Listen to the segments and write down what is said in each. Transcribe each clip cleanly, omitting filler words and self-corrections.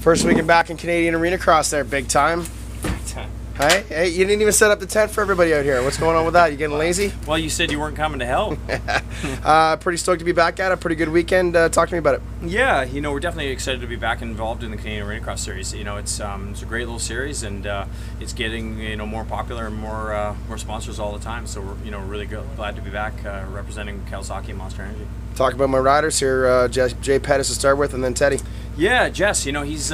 First weekend back in Canadian Arena Cross there, big time. Hey, you didn't even set up the tent for everybody out here. What's going on with that? You getting lazy? Well, you said you weren't coming to hell. Pretty stoked to be back at it. Pretty good weekend. Talk to me about it. Yeah, we're definitely excited to be back involved in the Canadian Arena Cross series. It's a great little series, and it's getting more popular and more sponsors all the time. So we're really glad to be back representing Kawasaki and Monster Energy. Talk about my riders here. Jay Pettis to start with, and then Teddy. Yeah, Jess. He's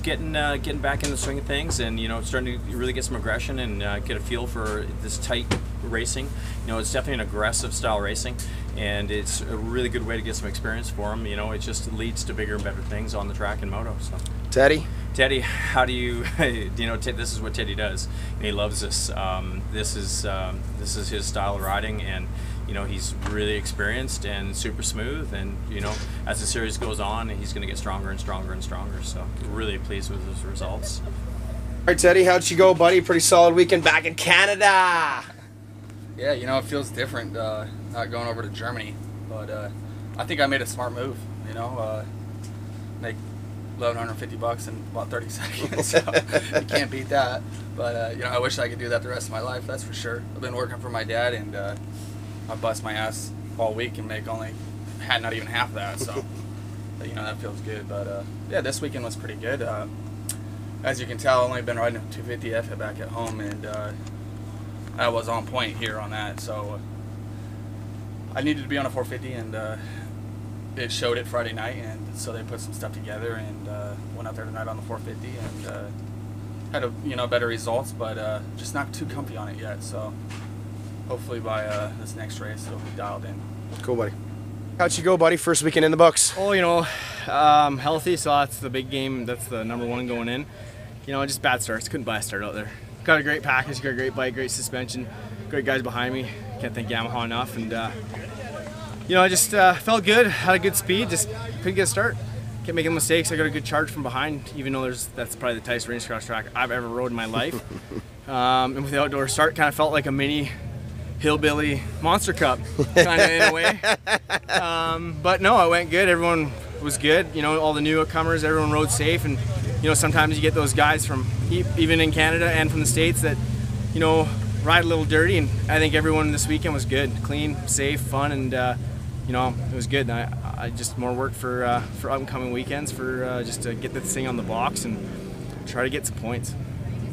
getting back in the swing of things, and starting to really get some aggression and get a feel for this tight racing. It's definitely an aggressive style racing, and it's a really good way to get some experience for him. It just leads to bigger and better things on the track in moto. So. Teddy, how do you? This is what Teddy does, and he loves this. This is his style of riding, and he's really experienced and super smooth, and as the series goes on, he's going to get stronger and stronger and stronger. So really pleased with his results. All right, Teddy, how'd you go, buddy? Pretty solid weekend back in Canada. Yeah, it feels different not going over to Germany, but I think I made a smart move. Make $1,150 in about 30 seconds. So you can't beat that. But I wish I could do that the rest of my life. That's for sure. I've been working for my dad, and I bust my ass all week and make not even half of that. So that feels good. But yeah, this weekend was pretty good. As you can tell, I've only been riding a 250F back at home, and I was on point here on that. So I needed to be on a 450, and it showed it Friday night, and so they put some stuff together, and went out there tonight on the 450, and had better results, but just not too comfy on it yet. So hopefully by this next race it'll be dialed in. Cool, buddy. How'd you go, buddy? First weekend in the books. Oh, healthy, so that's the big game. That's the #1 going in. Just bad starts. Couldn't buy a start out there. Got a great package, got a great bike, great suspension, great guys behind me. Can't thank Yamaha enough, and I just felt good. Had a good speed, just couldn't get a start. Kept making mistakes. I got a good charge from behind, even though that's probably the tightest race cross track I've ever rode in my life. And with the outdoor start, kind of felt like a mini hillbilly monster cup, kind of in a way. But no, it went good. Everyone was good. All the newcomers, everyone rode safe, and sometimes you get those guys from even in Canada and from the States that ride a little dirty, and I think everyone this weekend was good, clean, safe, fun, and it was good. I just more work for upcoming weekends for just to get this thing on the box and try to get some points.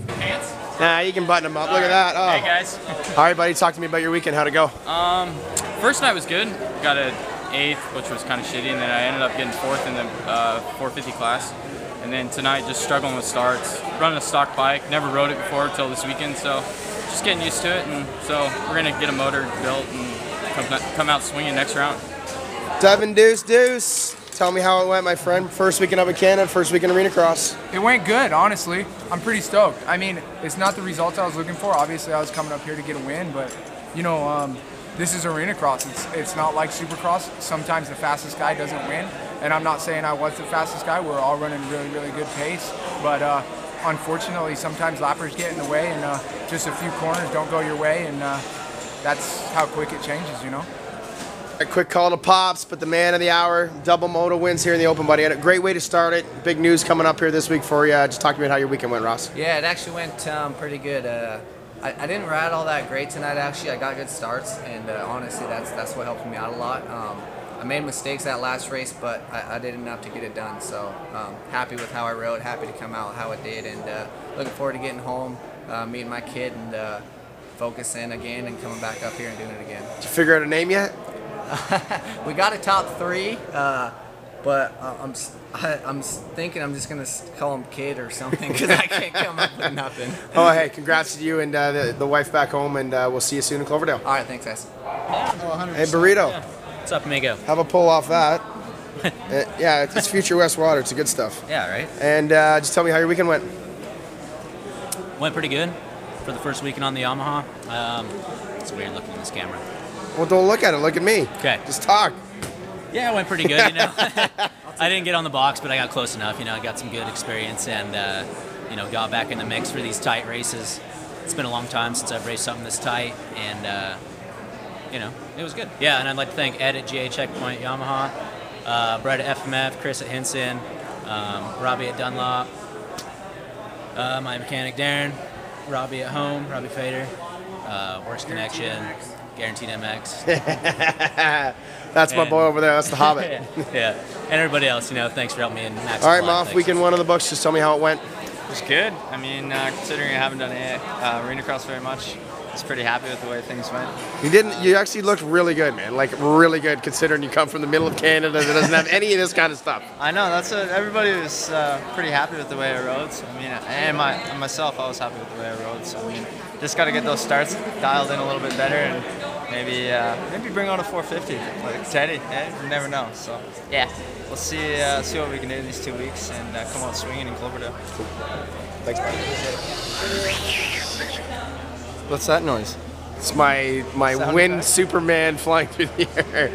Pants? Nah, you can button them up. Look at that. Oh. Hey guys. All right, buddy. Talk to me about your weekend. How'd it go? First night was good. Got an 8th, which was kind of shitty, and then I ended up getting 4th in the 450 class. And then tonight, just struggling with starts. Running a stock bike. Never rode it before till this weekend, so just getting used to it. And so we're gonna get a motor built and come out swinging next round. Devin Deuce. Tell me how it went, my friend. First weekend up in Canada, first weekend Arena Cross. It went good, honestly. I'm pretty stoked. I mean, it's not the results I was looking for. Obviously, I was coming up here to get a win, but this is Arena Cross. It's not like Supercross. Sometimes the fastest guy doesn't win, and I'm not saying I was the fastest guy. We're all running really, really good pace, but unfortunately, sometimes lappers get in the way, and just a few corners don't go your way, and that's how quick it changes, A quick call to Pops, but the man of the hour, double moto wins here in the Open, buddy. Had a great way to start it. Big news coming up here this week for you. Just talk to me about how your weekend went, Ross. Yeah, it actually went pretty good. I didn't ride all that great tonight, actually. I got good starts, and honestly, that's what helped me out a lot. I made mistakes that last race, but I did enough to get it done. So happy with how I rode, happy to come out how it did, and looking forward to getting home, meeting my kid, and focusing again and coming back up here and doing it again. Did you figure out a name yet? We got a top 3, but I'm thinking I'm just gonna call him Kid or something because I can't come up with nothing. Oh, hey, congrats to you and the wife back home, and we'll see you soon in Cloverdale. All right, thanks, guys. Hey, Burrito. Yeah. What's up, amigo? Have a pull off that. Yeah, it's Future West Water. It's good stuff. Yeah, right? And just tell me how your weekend went. Went pretty good for the first weekend on the Yamaha. It's weird looking in this camera. Well, don't look at it. Look at me. Okay. Just talk. Yeah, it went pretty good, I didn't get on the box, but I got close enough. I got some good experience and, got back in the mix for these tight races. It's been a long time since I've raced something this tight, and, it was good. Yeah, and I'd like to thank Ed at GA Checkpoint Yamaha, Brett at FMF, Chris at Hinson, Robbie at Dunlop, my mechanic Darren, Robbie at home, Robbie Fader, Works Connection, GuaranteedMX. That's my boy over there. That's the Hobbit. Yeah, and everybody else, thanks for helping me. And Max. All right, Moff, weekend one of the books. Just tell me how it went. It was good. I mean, considering I haven't done arena cross very much, I was pretty happy with the way things went. You actually looked really good, man. Like really good, considering you come from the middle of Canada that doesn't have any of this kind of stuff. I know everybody was pretty happy with the way I rode. So, I mean, and myself, I was happy with the way I rode. So I mean, just got to get those starts dialed in a little bit better, and maybe bring on a 450 like Teddy. You never know. So yeah, we'll see what we can do in these 2 weeks and come out swinging in Cloverdale. Thanks, buddy. What's that noise? It's my wind Superman flying through the air.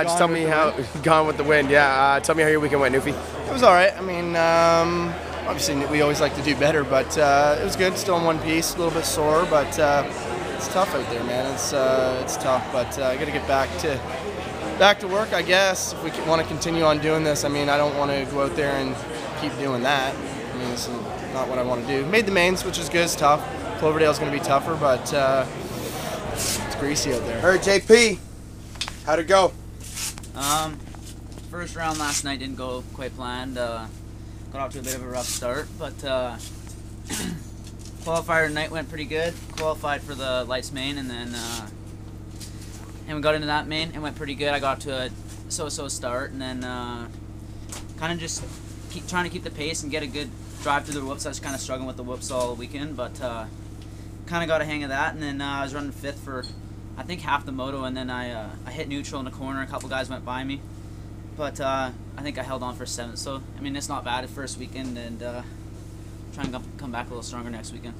Just tell me how gone with the wind. Yeah. Tell me how your weekend went, Newfie. It was all right. I mean, obviously we always like to do better, but it was good. Still in one piece, a little bit sore, but it's tough out there, man. It's tough, but I got to get back to work, I guess. If we want to continue on doing this, I mean, I don't want to go out there and keep doing that. I mean, this is not what I want to do. Made the mains, which is good. It's tough. Cloverdale's going to be tougher, but it's greasy out there. All right, JP, how'd it go? First round last night didn't go quite planned. Got off to a bit of a rough start, but qualifier tonight went pretty good. Qualified for the lights main, and then and we got into that main and went pretty good. I got to a so-so start, and then kind of just trying to keep the pace and get a good drive through the whoops. I was kind of struggling with the whoops all weekend, but kind of got a hang of that. And then I was running fifth for I think half the moto, and then I hit neutral in the corner. A couple guys went by me, but I think I held on for seventh. So I mean, it's not bad at first weekend, and try and come back a little stronger next weekend.